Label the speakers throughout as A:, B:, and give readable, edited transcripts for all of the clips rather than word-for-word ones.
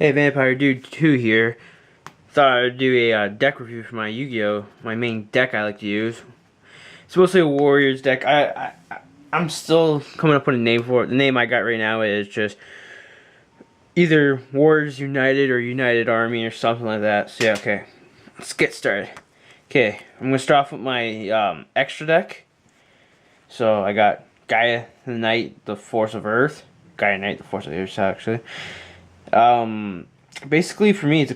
A: Hey, Vampire Dude 2 here. Thought I'd do a deck review for my YuGiOh, my main deck I like to use. It's mostly a Warriors deck. I'm still coming up with a name for it. The name I got right now is just either Warriors United or United Army or something like that. So yeah, okay. Let's get started. Okay, I'm going to start off with my extra deck. So I got Gaia the Knight, the Force of Earth. Gaia Knight, the Force of Earth, actually. Basically for me, it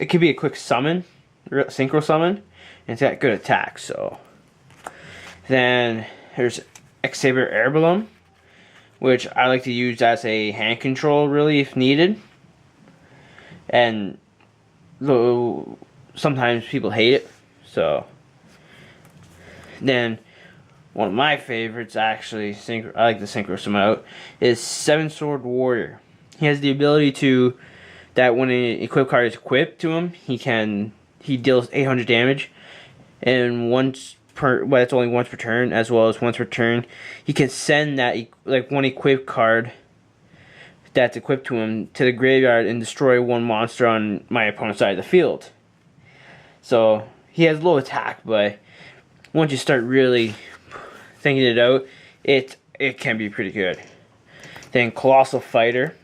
A: could be a quick summon, synchro summon, and it's got good attack. So then there's Xavier Airballoon, which I like to use as a hand control really if needed. And though sometimes people hate it, so then one of my favorites actually, I like to synchro summon out, is Seven Sword Warrior. He has the ability to, that when an equip card is equipped to him, he deals 800 damage, and it's only once per turn, as well as once per turn, he can send that one equipped card that's equipped to him to the graveyard and destroy one monster on my opponent's side of the field. So he has low attack, but once you start really thinking it out, it can be pretty good. Then Colossal Fighter,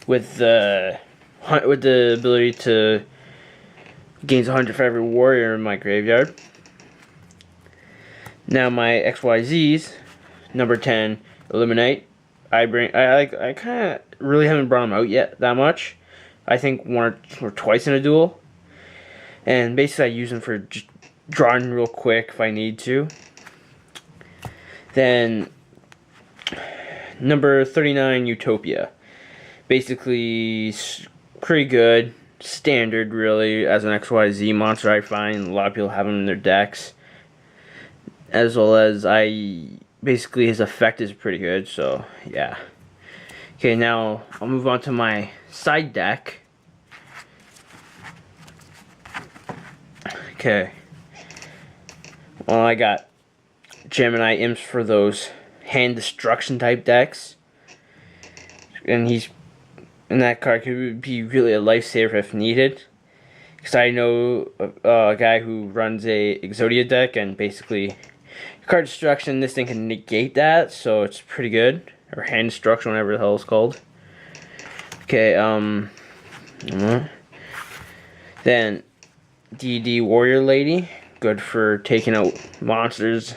A: with the ability to gains 100 for every warrior in my graveyard. Now my XYZs, number 10, Eliminate. I kind of really haven't brought them out yet that much. I think one or twice in a duel, and basically I use them for just drawing real quick if I need to. Then number 39, Utopia. Basically, pretty good, standard really, as an XYZ monster. I find a lot of people have him in their decks, as well as basically his effect is pretty good, so yeah. Okay, now I'll move on to my side deck. Okay, well, I got Gemini Imps for those hand destruction type decks, and that card could be really a lifesaver if needed. Because I know a guy who runs a Exodia deck, and basically card destruction, this thing can negate that, so it's pretty good. Or hand destruction, whatever the hell it's called. Okay, then DD Warrior Lady, good for taking out monsters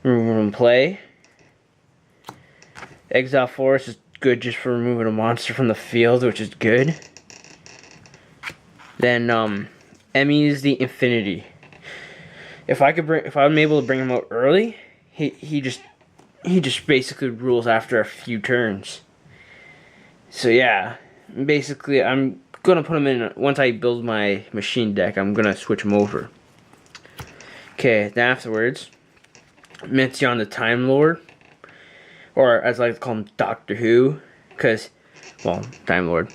A: in play. Exile Forest is good just for removing a monster from the field, which is good. Then Emmy's the Infinity. If I'm able to bring him out early, he just basically rules after a few turns. So yeah, basically I'm gonna put him in once I build my machine deck. I'm gonna switch him over. Okay, then afterwards, Mencion the Time Lord, or as I like to call him, Doctor Who, because, well, Time Lord.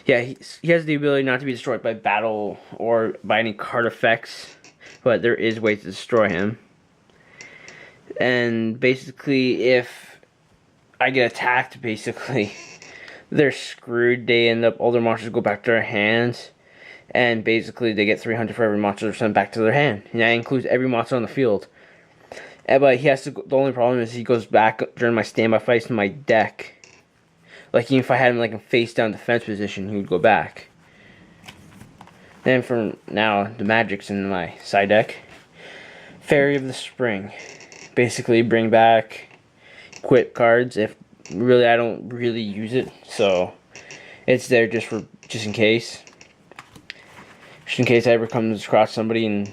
A: Yeah, he has the ability not to be destroyed by battle or by any card effects, but there is ways to destroy him. And basically, if I get attacked, basically, they're screwed. They end up, all their monsters go back to their hands, and basically they get 300 for every monster they're sent back to their hand. And that includes every monster on the field. But he has to. The only problem is he goes back during my standby fights to my deck. Like even if I had him in face down defense position, he would go back. Then from now, the magic's in my side deck. Fairy of the Spring, basically bring back equip cards if really I don't really use it, so it's there just in case. Just in case I ever come across somebody and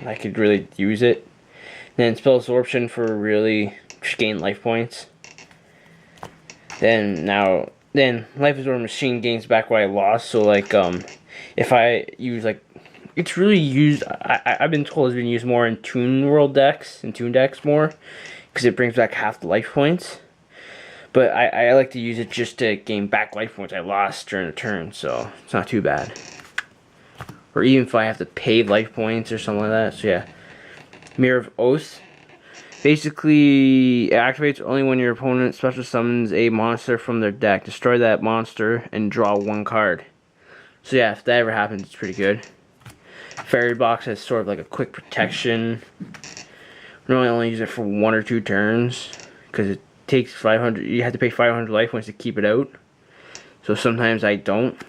A: I could really use it. Then Spell Absorption for really just gain life points. Then Life Absorber Machine gains back what I lost. So if I use it's really used. I've been told it's been used more in Toon World decks and Toon decks more, because it brings back half the life points. But I like to use it just to gain back life points I lost during a turn, so it's not too bad. Or even if I have to pay life points or something like that. So yeah. Mirror of Oath. Basically, it activates only when your opponent special summons a monster from their deck. Destroy that monster and draw 1 card. So yeah, if that ever happens, it's pretty good. Fairy Box has sort of like a quick protection. Normally I only use it for 1 or 2 turns because it takes 500. You have to pay 500 life points to keep it out. So sometimes I don't.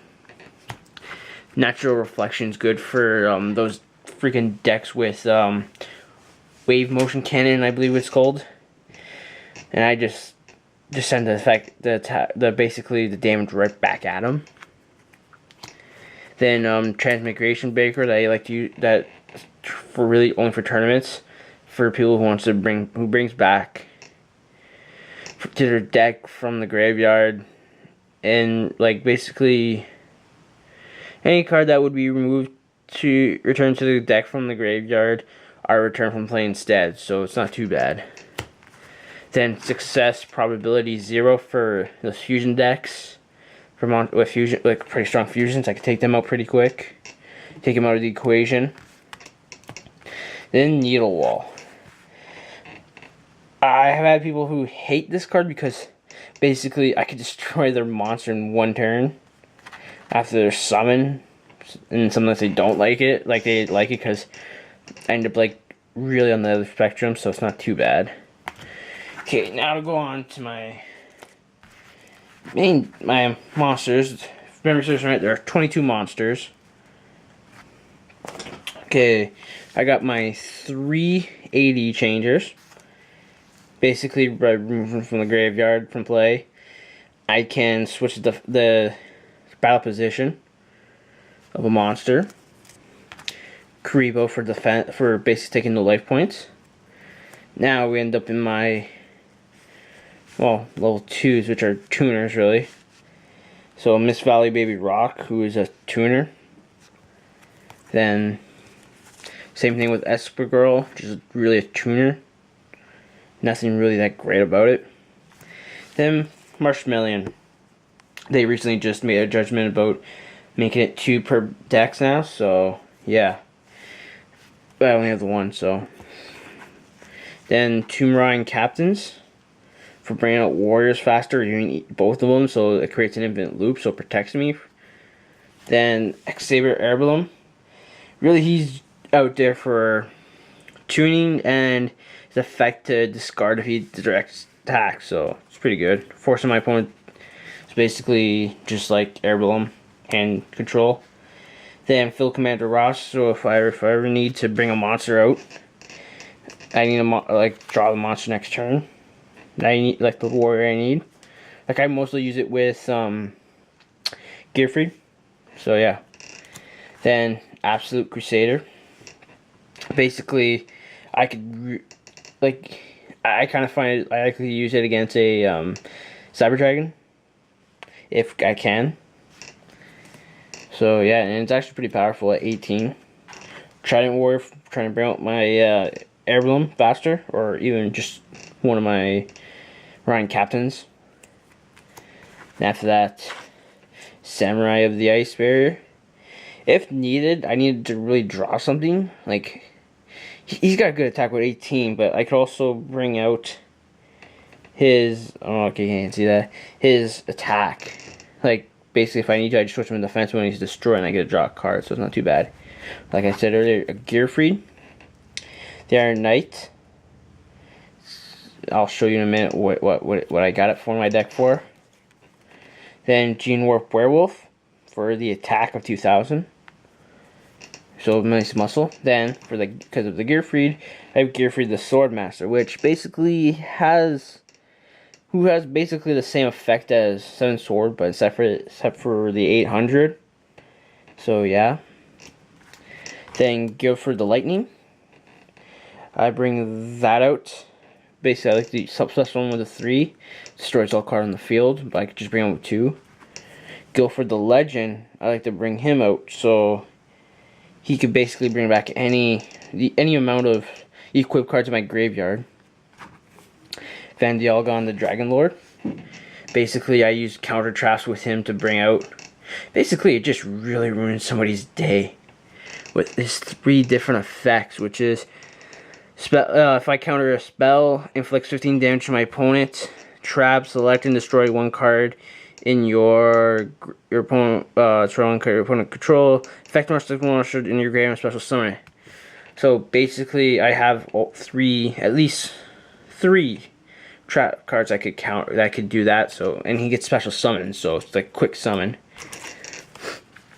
A: Natural Reflection's good for those freaking decks with Wave Motion Cannon, I believe it's called. And I just send the basically the damage right back at them. Then Transmigration Breaker that I like to use that for really only for tournaments for people who brings back to their deck from the graveyard, and like basically any card that would be removed to return to the deck from the graveyard are returned from play instead, so it's not too bad. Then Success Probability 0 for those fusion decks. With fusion, like pretty strong fusions, I can take them out pretty quick. Take them out of the equation. Then Needle Wall. I have had people who hate this card because basically I could destroy their monster in 1 turn after their summon, and sometimes they don't like it. Like they like it because I end up like really on the other spectrum, so it's not too bad. Okay, now to go on to my monsters. If memory serves right, there are 22 monsters. Okay, I got my 380 changers. Basically, by removing from the graveyard from play, I can switch the battle position of a monster. Karibo for defense, for basically taking the life points. Now we end up in my level 2s, which are tuners really. So Miss Valley Baby Rock, who is a tuner. Then same thing with Esper Girl, which is really a tuner. Nothing really that great about it. Then Marshmallow. They recently just made a judgment about making it 2 per decks now, so yeah. But I only have the 1, so. Then Tomb Captains for bringing out warriors faster, using both of them, so it creates an infinite loop, so it protects me. Then Xavier Airblom. Really, he's out there for tuning and his effect to discard if he directs attack, so it's pretty good. Forcing my opponent is basically just like Airblom hand control. Then Field Commander Ross, so if I ever need to bring a monster out, I need to draw the monster next turn. I need like the warrior I need. Like I mostly use it with Gearfried. So yeah. Then Absolute Crusader. Basically, I could I kind of find it, I like to use it against a Cyber Dragon if I can. So yeah, and it's actually pretty powerful at 18. Trident Warrior, trying to bring out my Airblom faster, or even just one of my Ryan Captains. And after that, Samurai of the Ice Barrier. If needed, I needed to really draw something. Like, he's got a good attack with 18, but I could also bring out his, oh, okay, you can't see that, his attack. Like, basically, if I need to, I just switch him in defense when he's destroyed, and I get to draw a card, so it's not too bad. Like I said earlier, a Gearfried. The Iron Knight. I'll show you in a minute what I got it for my deck for. Then Gene Warp Werewolf for the attack of 2000. So nice muscle. Then because of the Gearfried, I have Gearfried the Swordmaster, which basically has basically the same effect as 7 Sword, but except for the 800. So yeah. Then Guildford the Lightning. I bring that out. Basically, I like to subsess one with a 3. Destroys all cards on the field, but I could just bring him with 2. Guildford the Legend. I like to bring him out, so he could basically bring back any amount of equipped cards in my graveyard. Van Dialgon the Dragon Lord. Basically, I use counter traps with him to bring out. Basically, it just really ruins somebody's day with his 3 different effects, which is If I counter a spell, inflicts 15 damage to my opponent. Trap, select and destroy one card in your opponent destroy one card your opponent control. Effect monster in your graveyard and special summon. So basically, I have at least three trap cards I could counter that could do that. So, and he gets special summon, so it's like quick summon.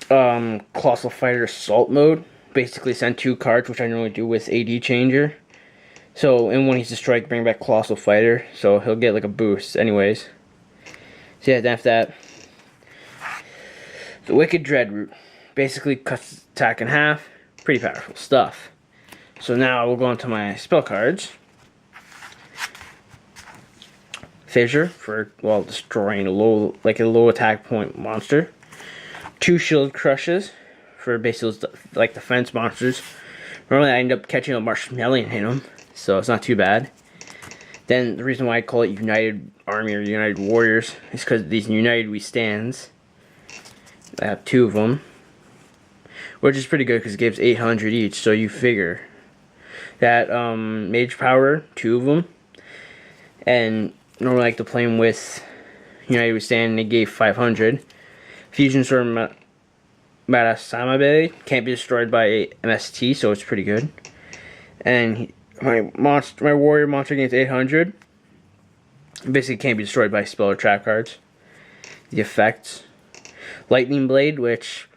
A: Colossal Fighter Assault mode. Basically, send 2 cards, which I normally do with AD Changer. So, and when he's destroyed, bring back Colossal Fighter. So he'll get like a boost, anyways. So yeah, after that, the Wicked Dreadroot basically cuts attack in half. Pretty powerful stuff. So now we'll go into my spell cards. Fissure for destroying a low attack point monster. 2 Shield Crushes for basically like defense monsters. Normally I end up catching a Marshmallow and hit them, so it's not too bad. Then the reason why I call it United Army or United Warriors is because these United We Stands. I have 2 of them, which is pretty good because it gives 800 each. So you figure that Mage Power, 2 of them, and normally I like to play them with United We Stand, and they gave 500. Fusion Sword Marasamabei can't be destroyed by MST, so it's pretty good. And my warrior monster gains 800. Basically can't be destroyed by spell or trap cards. The effects. Lightning Blade, which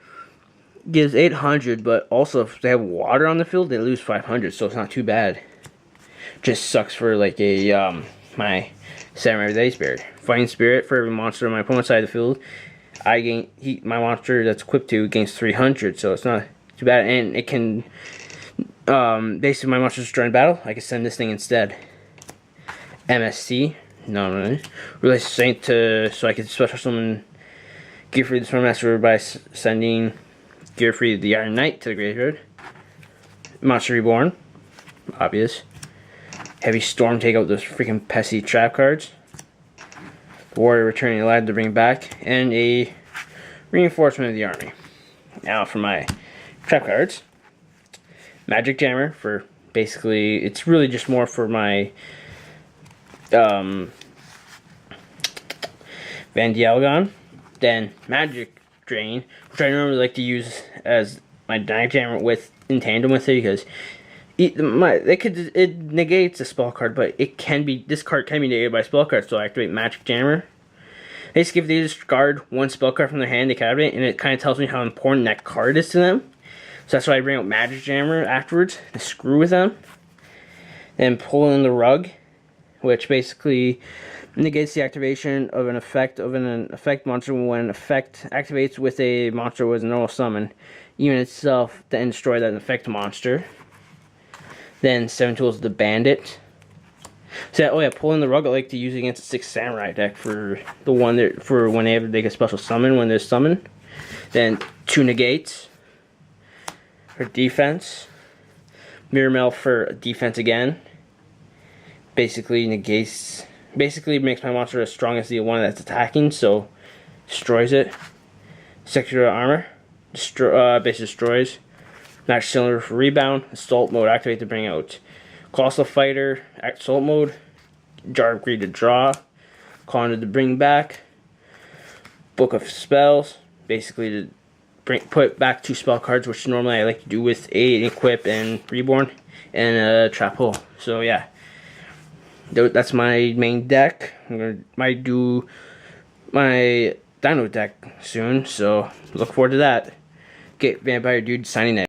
A: gives 800, but also if they have water on the field, they lose 500, so it's not too bad. Just sucks for like a my Samurai Day Spirit. Fighting Spirit for every monster on my opponent's side of the field. My monster that's equipped to gains 300, so it's not too bad. And it can basically my monster's destroyed in battle. I can send this thing instead. MSC, no. Release Restraint so I can special summon Gearfree the Stormmaster by sending Gearfree the Iron Knight to the graveyard. Monster Reborn, obvious. Heavy Storm, take out those freaking pesky trap cards. Warrior returning alive to bring back, and a reinforcement of the army. Now for my trap cards. Magic Jammer for basically, it's really just more for my Van Dialgon. Then Magic Drain, which I normally like to use as my Magic Jammer in tandem with it, because it negates a spell card, but this card can be negated by a spell card, so I activate Magic Jammer. Basically, if they discard 1 spell card from their hand, they can activate it, and it kind of tells me how important that card is to them. So that's why I bring out Magic Jammer afterwards to screw with them. Then pull in the Rug, which basically negates the activation of an effect monster when an effect activates with a monster with a normal summon, even itself, then destroy that effect monster. Then 7 Tools of the Bandit. So pull in the Rug I like to use against a 6 Samurai deck for the one that for whenever they get special summon when there's summon. Then 2 negates for defense. Mirror Mail for defense again. Basically makes my monster as strong as the one that's attacking, so destroys it. Secular Armor, basically destroys. Match Cylinder for rebound. Assault mode activate to bring out Colossal Fighter. Assault mode. Jar of Greed to draw. Conda to bring back. Book of Spells, basically to put back 2 spell cards, which normally I like to do with a Equip and Reborn, and a Trap Hole. So yeah, that's my main deck. Might do my Dino deck soon, so look forward to that. Okay, Vampire Dude signing out.